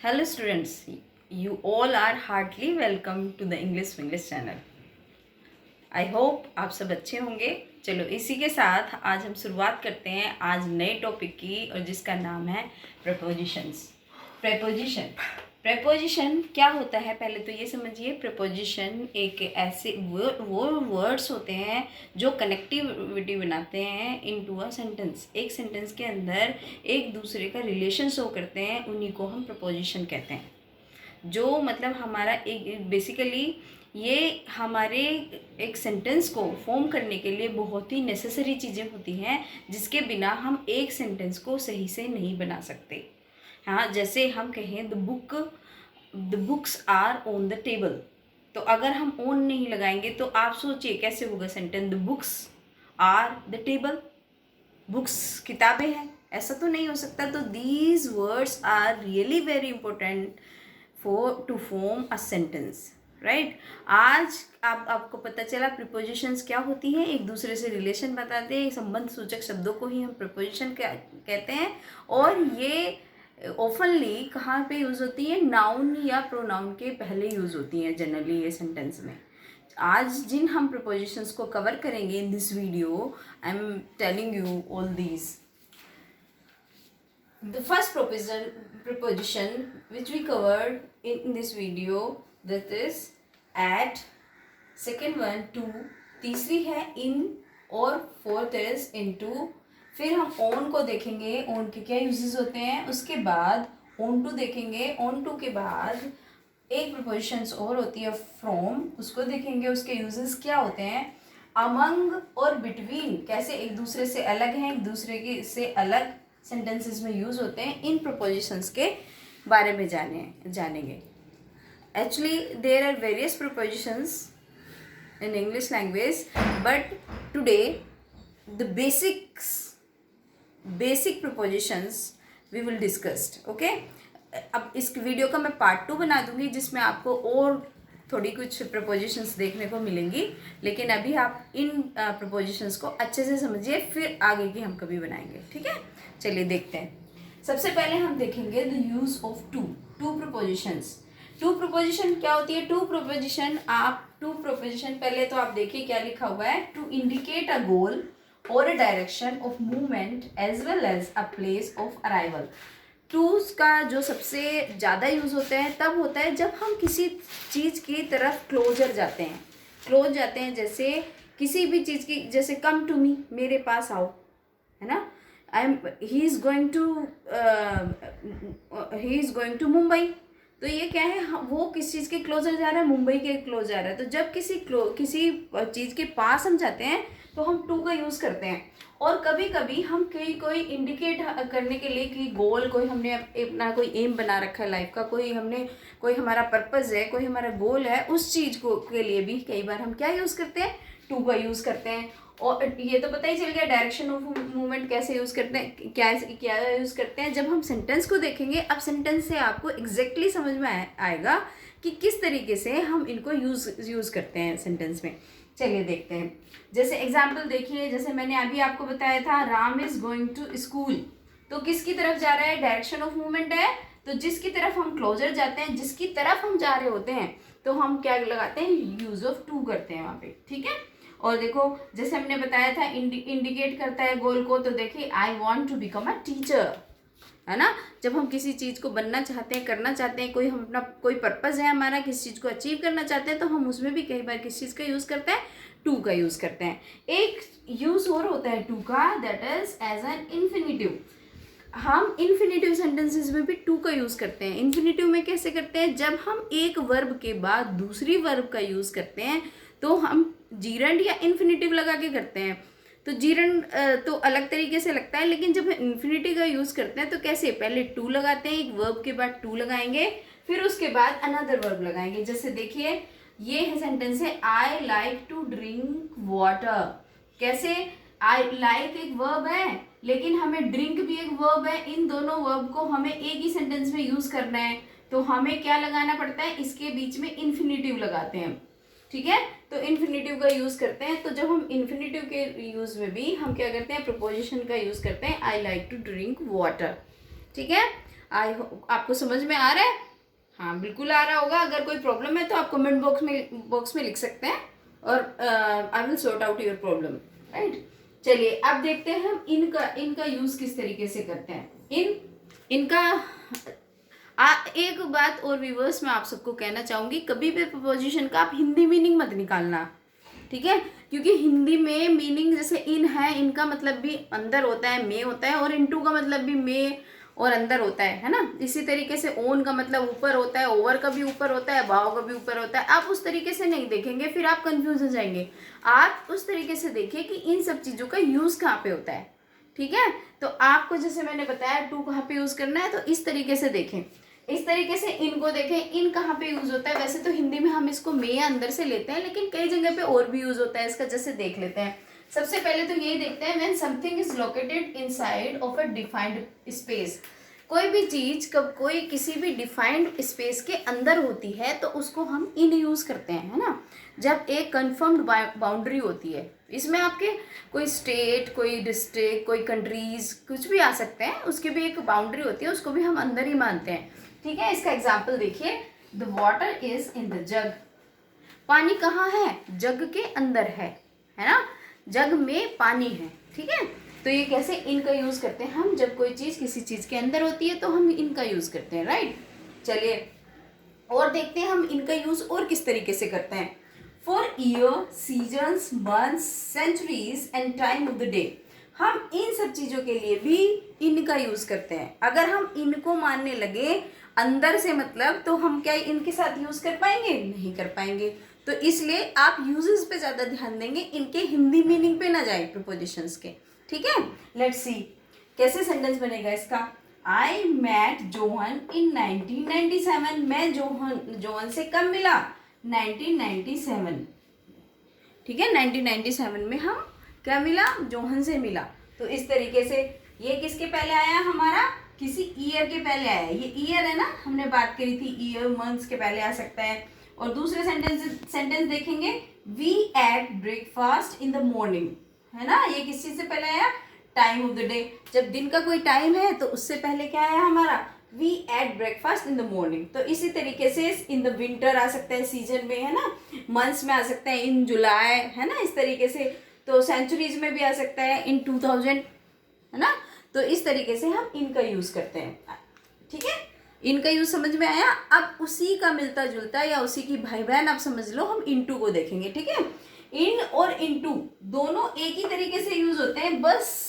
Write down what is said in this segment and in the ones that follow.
Hello students, you all are heartily welcome to the English channel. I hope आप सब अच्छे होंगे। चलो इसी के साथ आज हम शुरुआत करते हैं आज नए टॉपिक की, और जिसका नाम है प्रपोजिशंस। प्रपोजिशन क्या होता है पहले तो ये समझिए। प्रपोजिशन एक ऐसे वो वर्ड्स होते हैं जो कनेक्टिविटी बनाते हैं इनटू अ सेंटेंस। एक सेंटेंस के अंदर एक दूसरे का रिलेशन शो करते हैं, उन्हीं को हम प्रपोजिशन कहते हैं। जो मतलब हमारा एक बेसिकली ये हमारे एक सेंटेंस को फॉर्म करने के लिए बहुत ही नेसेसरी चीज़ें होती हैं, जिसके बिना हम एक सेंटेंस को सही से नहीं बना सकते। हाँ, जैसे हम कहें the books are on the table, तो अगर हम ऑन नहीं लगाएंगे तो आप सोचिए कैसे होगा sentence. The books are the table, books किताबें हैं, ऐसा तो नहीं हो सकता। तो these words are really very important to form a sentence, right. आज आपको पता चला प्रीपोजिशंस क्या होती हैं। एक दूसरे से रिलेशन बताते हैं, संबंध सूचक शब्दों को ही हम प्रीपोजिशन कहते हैं। और ये ऑफनली कहाँ पे यूज़ होती है? नाउन या प्रोनाउन के पहले यूज़ होती हैं जनरली ये सेंटेंस में। आज जिन हम प्रीपोजिशंस को कवर करेंगे in this video, I am telling you all these. The first preposition which we covered in this video, that is at, second one to, तीसरी है in, और fourth is into। फिर हम on को देखेंगे, on के क्या uses होते हैं। उसके बाद on to देखेंगे, on to के बाद एक prepositions और होती है from, उसको देखेंगे, उसके uses क्या होते हैं। among और between कैसे एक दूसरे से अलग हैं, एक दूसरे के से अलग सेंटेंसेस में यूज़ होते हैं, इन प्रपोजिशंस के बारे में जानेंगे। Actually there are various prepositions in English language, but today the basic prepositions we will discussed, okay. अब इस वीडियो का मैं पार्ट 2 बना दूंगी, जिसमें आपको और थोड़ी कुछ प्रपोजिशंस देखने को मिलेंगी, लेकिन अभी आप इन प्रपोजिशंस को अच्छे से समझिए, फिर आगे की हम कभी बनाएंगे, ठीक है। चलिए देखते हैं। सबसे पहले हम देखेंगे the use of to prepositions. To preposition क्या होती है? टू प्रपोजिशन पहले तो आप देखिए क्या लिखा हुआ है। टू इंडिकेट अ गोल और a direction of movement as well as a place of arrival. To's का जो सबसे ज़्यादा यूज़ होता है तब होता है जब हम किसी चीज़ की तरफ क्लोज जाते हैं, जैसे किसी भी चीज़ की, जैसे कम टू मी, मेरे पास आओ, है ना। He is going to Mumbai, तो ये क्या है, वो किस चीज़ के क्लोजर जा रहा है? मुंबई के क्लोज जा रहा है। तो जब किसी चीज़ के पास हम जाते हैं तो हम टू का यूज़ करते हैं। और कभी कभी हम कोई इंडिकेट करने के लिए कि गोल, कोई हमने अपना कोई एम बना रखा है लाइफ का, कोई हमारा पर्पज़ है, कोई हमारा गोल है, उस चीज़ को के लिए भी कई बार हम क्या यूज़ करते हैं? टू का यूज़ करते हैं। और ये तो पता ही चल गया डायरेक्शन ऑफ मूवमेंट कैसे यूज़ करते हैं, क्या यूज़ करते हैं। जब हम सेंटेंस को देखेंगे, अब सेंटेंस से आपको एग्जैक्टली समझ में आएगा कि किस तरीके से हम इनको यूज़ करते हैं सेंटेंस में। चलिए देखते हैं। जैसे एग्जाम्पल देखिए, जैसे मैंने अभी आपको बताया था, Ram is going to school, तो किसकी तरफ जा रहा है? डायरेक्शन ऑफ मूवमेंट है, तो जिसकी तरफ हम क्लोजर जाते हैं, जिसकी तरफ हम जा रहे होते हैं, तो हम क्या लगाते हैं? यूज़ ऑफ टू करते हैं वहाँ पे, ठीक है। और देखो जैसे हमने बताया था इंडिकेट करता है गोल को, तो देखिए I want to become a teacher, है ना। जब हम किसी चीज़ को बनना चाहते हैं, करना चाहते हैं, कोई हम अपना कोई पर्पज़ है हमारा, किसी चीज़ को अचीव करना चाहते हैं, तो हम उसमें भी कई बार किस चीज़ का यूज़ करते हैं? टू का यूज़ करते हैं। एक यूज़ और होता है टू का, that is as an infinitive. हम इन्फिनिटिव सेंटेंसेस में भी टू का यूज़ करते हैं। इन्फिनिटिव में कैसे करते हैं? जब हम एक वर्ब के बाद दूसरी वर्ब का यूज़ करते हैं तो हम जीरंड या इन्फिनिटिव लगा के करते हैं। तो जीरंड तो अलग तरीके से लगता है, लेकिन जब हम इन्फिनिटिव का यूज़ करते हैं तो कैसे? पहले टू लगाते हैं, एक वर्ब के बाद टू लगाएंगे, फिर उसके बाद अनदर वर्ब लगाएंगे। जैसे देखिए ये है सेंटेंस है, I like to drink water. कैसे? आई लाइक एक वर्ब है, लेकिन हमें ड्रिंक भी एक वर्ब है। इन दोनों वर्ब को हमें एक ही सेंटेंस में यूज़ करना है, तो हमें क्या लगाना पड़ता है? इसके बीच में इन्फिनिटिव लगाते हैं, ठीक है। तो इन्फिनिटिव का यूज़ करते हैं। तो जब हम इन्फिनिटिव के यूज़ में भी हम क्या करते हैं? प्रपोजिशन का यूज़ करते हैं, I like to drink water, ठीक है। आई होप आपको समझ में आ रहा है। हाँ बिल्कुल आ रहा होगा। अगर कोई प्रॉब्लम है तो आप कमेंट बॉक्स में लिख सकते हैं और I will sort out your problem, right. चलिए अब देखते हैं हम इनका यूज़ किस तरीके से करते हैं। इनका एक बात और व्यूअर्स मैं आप सबको कहना चाहूँगी, कभी भी प्रपोजिशन का आप हिंदी मीनिंग मत निकालना, ठीक है। क्योंकि हिंदी में मीनिंग जैसे इन है, इनका मतलब भी अंदर होता है, में होता है, और इनटू का मतलब भी में और अंदर होता है ना। इसी तरीके से ओन का मतलब ऊपर होता है, ओवर का भी ऊपर होता है, भाव का भी ऊपर होता है। आप उस तरीके से नहीं देखेंगे, फिर आप कंफ्यूज हो जाएंगे। आप उस तरीके से देखिए कि इन सब चीज़ों का यूज़ कहाँ पे होता है, ठीक है। तो आपको जैसे मैंने बताया टू कहाँ पे यूज़ करना है, तो इस तरीके से देखें, इस तरीके से इनको देखें, इन कहाँ पे यूज होता है। वैसे तो हिंदी में हम इसको में अंदर से लेते हैं, लेकिन कई जगह पे और भी यूज होता है इसका। जैसे देख लेते हैं, सबसे पहले तो यही देखते हैं, when something is located inside of a defined space. कोई भी चीज कब कोई किसी भी डिफाइंड स्पेस के अंदर होती है तो उसको हम इन यूज करते हैं, है ना। जब एक कन्फर्म्ड बाउंड्री होती है, इसमें आपके कोई स्टेट, कोई डिस्ट्रिक्ट, कोई कंट्रीज कुछ भी आ सकते हैं, उसकी भी एक बाउंड्री होती है, उसको भी हम अंदर ही मानते हैं, ठीक है। इसका एग्जाम्पल देखिए, the water is in the जग। पानी कहाँ है? जग के अंदर है ना। जग में पानी है, ठीक है। तो ये कैसे इनका यूज करते हैं हम, जब कोई चीज किसी चीज के अंदर होती है तो हम इनका यूज करते हैं, राइट। चलिए और देखते हैं हम इनका यूज और किस तरीके से करते हैं। For year, seasons, months, centuries and time of the day. हम इन सब चीजों के लिए भी इनका यूज करते हैं। अगर हम इनको मानने लगे अंदर से मतलब, तो हम क्या इनके साथ यूज कर पाएंगे? नहीं कर पाएंगे। तो इसलिए आप यूजेस पे ज्यादा ध्यान देंगे, इनके हिंदी मीनिंग पे ना जाए प्रपोजिशंस के, ठीक है। लेट्स सी कैसे सेंटेंस बनेगा इसका। आई मेट जोहन इन 1997। मैं जोहन से कब मिला? 1997, ठीक है। 1997 में हम क्या मिला? जोहन से मिला। तो इस तरीके से ये किसके पहले आया? हमारा किसी ईयर के पहले आया। ये ईयर है ना, हमने बात करी थी ईयर, मंथ्स के पहले आ सकता है। और दूसरे सेंटेंस देखेंगे, we ate breakfast in the morning, है ना। ये किस चीज से पहले आया? Time of the day. जब दिन का कोई टाइम है तो उससे पहले क्या आया हमारा? We ate breakfast in the morning. तो इसी तरीके से इन द विंटर आ सकता है, सीजन में, है ना। मंथ्स में आ सकता है, इन जुलाई, है ना, इस तरीके से। तो सेंचुरीज में भी आ सकता है, इन 2000, है ना। तो इस तरीके से हम इनका यूज करते हैं, ठीक है। इनका यूज समझ में आया। अब उसी का मिलता जुलता या उसी की भाई बहन आप समझ लो, हम इनटू को देखेंगे, ठीक है। इन और इनटू दोनों एक ही तरीके से यूज होते हैं, बस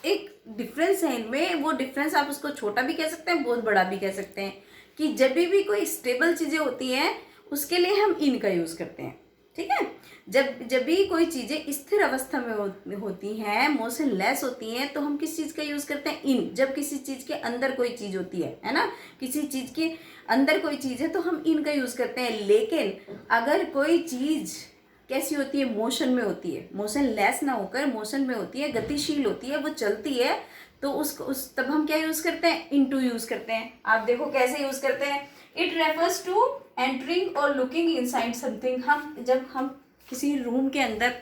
एक डिफरेंस है इनमें। वो डिफरेंस आप उसको छोटा भी कह सकते हैं, बहुत बड़ा भी कह सकते हैं। कि जब भी कोई स्टेबल चीजें होती हैं उसके लिए हम इनका यूज करते हैं, ठीक है। जब भी कोई चीजें स्थिर अवस्था में होती हैं, मोशन लेस होती हैं, तो हम किस चीज का यूज करते हैं? इन। जब किसी चीज के अंदर कोई चीज होती है ना, किसी चीज के अंदर कोई चीज है तो हम इन का यूज करते हैं। लेकिन अगर कोई चीज कैसी होती है? मोशन में होती है, मोशन लेस ना होकर मोशन में होती है, गतिशील होती है, वो चलती है, तो तब हम क्या यूज करते हैं? इनटू यूज करते हैं। आप देखो कैसे यूज करते हैं। इट रेफर्स टू एंटरिंग और लुकिंग इनसाइड समथिंग। जब हम किसी रूम के अंदर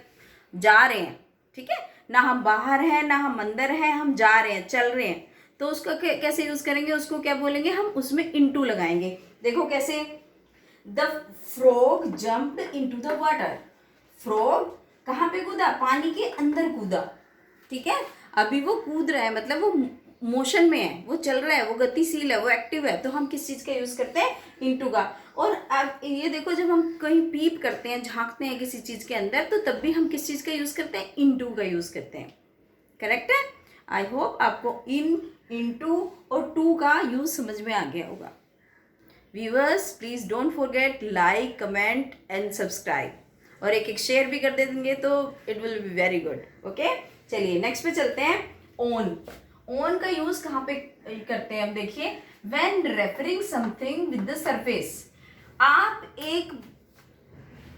जा रहे हैं, ठीक है ना, हम बाहर हैं ना हम अंदर हैं, हम जा रहे हैं, चल रहे हैं, तो उसको कैसे यूज करेंगे? उसको क्या बोलेंगे? हम उसमें इनटू लगाएंगे। देखो कैसे। The frog jumped into the water. Frog कहाँ पे कूदा? पानी के अंदर कूदा, ठीक है। अभी वो कूद रहा है, मतलब वो मोशन में है, वो चल रहा है, वो गतिशील है, वो एक्टिव है, तो हम किस चीज का यूज करते हैं? इनटू का। और अब ये देखो, जब हम कहीं पीप करते हैं, झांकते हैं किसी चीज के अंदर, तो तब भी हम किस चीज का यूज करते हैं? इनटू का यूज करते हैं। करेक्ट है। आई होप आपको इनटू और टू का यूज समझ में आ गया होगा। Viewers please don't forget like, comment and subscribe, और एक शेयर भी कर देंगे तो it will be very good. Okay, चलिए नेक्स्ट पे चलते हैं। ओन। ओन का यूज कहाँ पे करते हैं? अब देखिए, when referring something with the surface. आप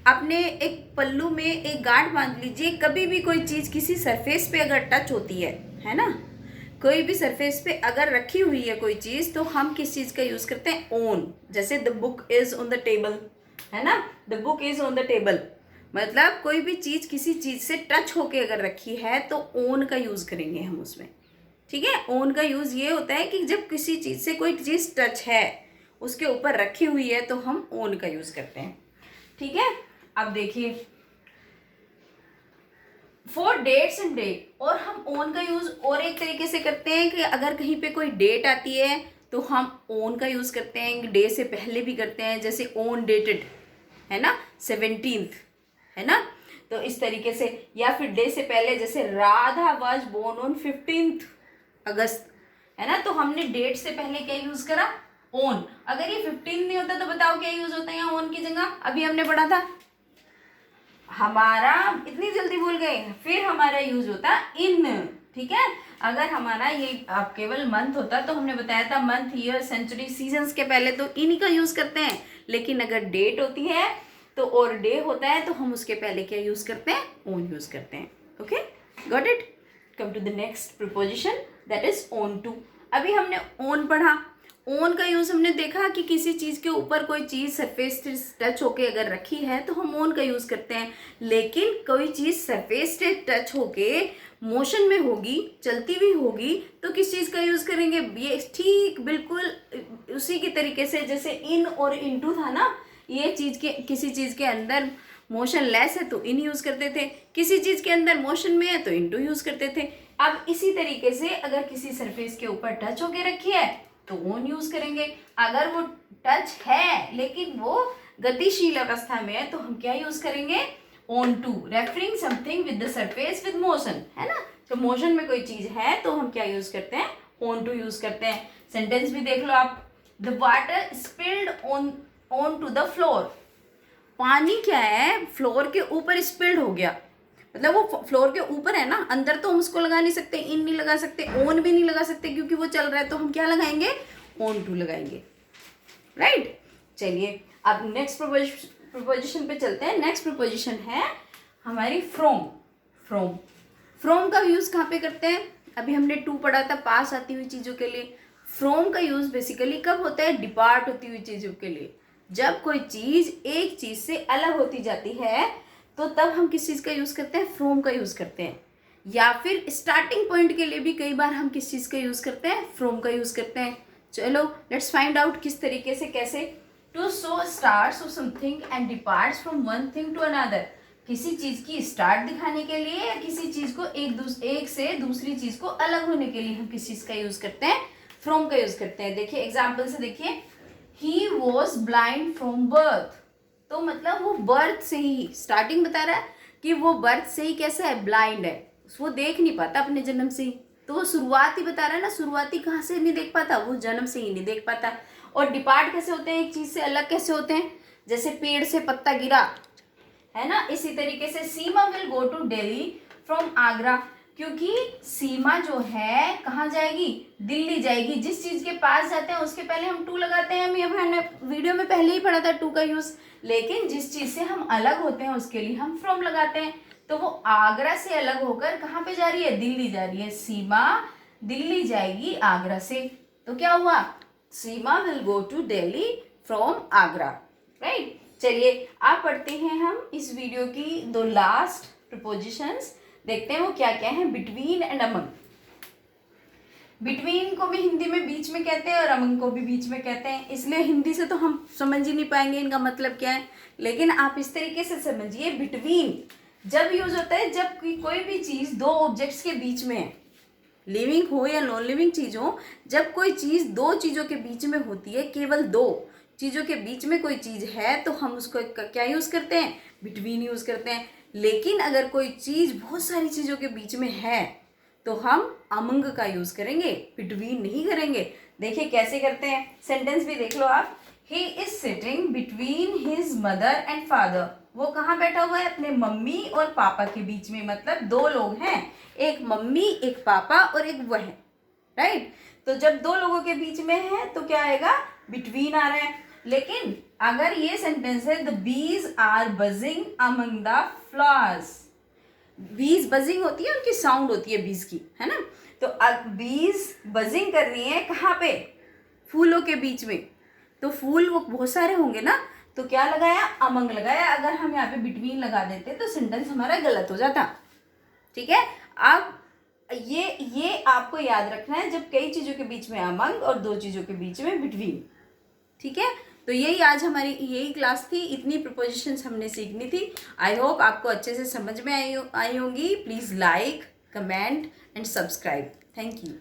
अपने एक पल्लू में एक गांठ बांध लीजिए। कभी भी कोई चीज किसी सरफेस पे अगर टच होती है ना, कोई भी सरफेस पे अगर रखी हुई है कोई चीज, तो हम किस चीज का यूज करते हैं? ओन। जैसे the book is on the table, है ना, the book is on the table. मतलब कोई भी चीज किसी चीज से टच होके अगर रखी है तो ओन का यूज करेंगे हम उसमें, ठीक है, ओन का यूज ये होता है कि जब किसी चीज से कोई चीज टच है, उसके ऊपर रखी हुई है, तो हम ओन का यूज करते हैं। ठीक है, अब देखिए फॉर डेट्स एंड डे, और हम ओन का यूज और एक तरीके से करते हैं कि अगर कहीं पे कोई डेट आती है तो हम ओन का यूज करते हैं, डे से पहले भी करते हैं, जैसे ओन डेटेड है ना 17th, है ना, तो इस तरीके से, या फिर डे से पहले जैसे Radha was born on 15th August, है ना, तो हमने डेट से पहले क्या यूज करा, ओन। अगर ये 15 नहीं होता तो बताओ क्या यूज होता है यहाँ ओन की जगह, अभी हमने पढ़ा था हमारा, इतनी जल्दी भूल गए, फिर हमारा यूज होता इन। ठीक है, अगर हमारा ये आप केवल मंथ होता तो हमने बताया था मंथ, ईयर, सेंचुरी, सीजन्स के पहले तो इन्हीं का यूज करते हैं, लेकिन अगर डेट होती है तो और डे होता है तो हम उसके पहले क्या यूज करते हैं, ओन यूज करते हैं। Okay, got it. Come to the next preposition that is onto. अभी हमने ओन पढ़ा, ओन का यूज हमने देखा कि किसी चीज के ऊपर कोई चीज सरफेस से टच होके अगर रखी है तो हम ओन का यूज करते हैं, लेकिन कोई चीज सरफेस से टच होके मोशन में होगी, चलती भी होगी, तो किस चीज का यूज करेंगे, ये ठीक बिल्कुल उसी की तरीके से जैसे इन और इनटू था ना, ये चीज के किसी चीज के अंदर मोशन लेस है तो इन यूज करते थे, किसी चीज के अंदर मोशन में है तो इनटू यूज करते थे। अब इसी तरीके से अगर किसी सरफेस के ऊपर टच होके रखी है तो ओन यूज करेंगे, अगर वो टच है लेकिन वो गतिशील अवस्था में है तो हम क्या यूज करेंगे, onto, referring something with the surface with motion, है ना, तो मोशन में कोई चीज है तो हम क्या यूज करते हैं, ओन टू यूज करते हैं। सेंटेंस भी देख लो आप, the water spilled onto the floor, पानी क्या है फ्लोर के ऊपर स्पिल्ड हो गया, मतलब वो फ्लोर के ऊपर है ना, अंदर तो हम उसको लगा नहीं सकते, इन नहीं लगा सकते, ओन भी नहीं लगा सकते क्योंकि वो चल रहा है, तो हम क्या लगाएंगे, ओन टू लगाएंगे, राइट। चलिए अब नेक्स्ट प्रीपोजिशन पे चलते हैं। नेक्स्ट प्रीपोजिशन है हमारी फ्रॉम। फ्रॉम का यूज कहाँ पे करते हैं, अभी हमने टू पढ़ा था पास आती हुई चीजों के लिए। फ्रॉम का यूज बेसिकली कब होता है, डिपार्ट होती हुई चीजों के लिए, जब कोई चीज एक चीज से अलग होती जाती है तो तब हम किस चीज का यूज करते हैं, फ्रॉम का यूज करते हैं। या फिर स्टार्टिंग पॉइंट के लिए भी कई बार हम किस चीज का यूज करते हैं, फ्रॉम का यूज करते हैं। चलो लेट्स फाइंड आउट किस तरीके से, कैसे। To show starts of something and departs from one thing to another, किसी चीज की स्टार्ट दिखाने के लिए या किसी चीज को एक से दूसरी चीज को अलग होने के लिए हम किस चीज का यूज करते हैं, फ्रॉम का यूज करते हैं। देखिए एग्जाम्पल से देखिए, he was blind from birth, तो मतलब वो बर्थ से ही, स्टार्टिंग बता रहा है कि वो बर्थ से ही कैसा है, ब्लाइंड है, वो देख नहीं पाता अपने जन्म से ही, तो वो शुरुआत ही बता रहा है ना, शुरुआती कहाँ से नहीं देख पाता, वो जन्म से ही नहीं देख पाता। और डिपार्ट कैसे होते हैं, एक चीज से अलग कैसे होते हैं, जैसे पेड़ से पत्ता गिरा, है ना, इसी तरीके से Seema will go to Delhi from Agra, क्योंकि सीमा जो है कहाँ जाएगी, दिल्ली जाएगी। जिस चीज के पास जाते हैं उसके पहले हम टू लगाते हैं, हमने वीडियो में पहले ही पढ़ा था टू का यूज, लेकिन जिस चीज से हम अलग होते हैं उसके लिए हम फ्रॉम लगाते हैं। तो वो आगरा से अलग होकर कहाँ पे जा रही है, दिल्ली जा रही है, सीमा दिल्ली जाएगी आगरा से, तो क्या हुआ, Seema will go to Delhi from Agra, right. चलिए आप पढ़ते हैं हम इस वीडियो की दो लास्ट प्रीपोजिशंस, देखते हैं वो क्या क्या है। बिटवीन एंड अमंग, बिटवीन को भी हिंदी में बीच में कहते हैं और अमंग को भी बीच में कहते हैं, इसलिए हिंदी से तो हम समझ ही नहीं पाएंगे इनका मतलब क्या है, लेकिन आप इस तरीके से समझिए, बिटवीन जब यूज होता है जब कोई भी चीज दो ऑब्जेक्ट्स के बीच में है, लिविंग हो या नॉन लिविंग चीज हो, जब कोई चीज दो चीजों के बीच में होती है, केवल दो चीजों के बीच में कोई चीज है, तो हम उसको क्या यूज करते हैं, बिटवीन यूज करते हैं। लेकिन अगर कोई चीज बहुत सारी चीजों के बीच में है तो हम अमंग का यूज करेंगे, बिटवीन नहीं करेंगे। देखिए कैसे करते हैं, सेंटेंस भी देख लो आप। He is sitting between his mother and father, वो कहाँ बैठा हुआ है, अपने मम्मी और पापा के बीच में, मतलब दो लोग हैं, एक मम्मी एक पापा और एक वह, राइट। तो जब दो लोगों के बीच में है तो क्या आएगा, बिटवीन आ रहा है। लेकिन अगर ये सेंटेंस है, the bees are buzzing among the flowers, bees buzzing होती है, उनकी साउंड होती है बीज की, है ना, तो बीज बजिंग कर रही है कहाँ पे, फूलों के बीच में, तो फूल वो बहुत सारे होंगे ना, तो क्या लगाया, अमंग लगाया। अगर हम यहाँ पे बिटवीन लगा देते तो सेंटेंस हमारा गलत हो जाता, ठीक है। अब ये आपको याद रखना है, जब कई चीज़ों के बीच में अमंग और दो चीज़ों के बीच में बिटवीन। ठीक है, तो यही आज हमारी यही क्लास थी, इतनी प्रिपोजिशंस हमने सीखनी थी। आई होप आपको अच्छे से समझ में आई होंगी। Please like, comment and subscribe. Thank you.